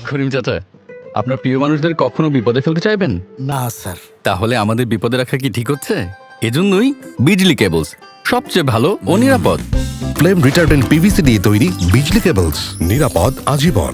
করিম চাচা, আপনার প্রিয় মানুষদের কখনো বিপদে ফেলতে চাইবেন না স্যার। তাহলে আমাদের বিপদে রাখা কি ঠিক হচ্ছে? এজন্যই বিজলি কেবলস সবচেয়ে ভালো ও নিরাপদ। ফ্লেম রিটার্ডেন্ট পিভিসি দিয়ে তৈরি বিজলি কেবলস, নিরাপদ আজীবন।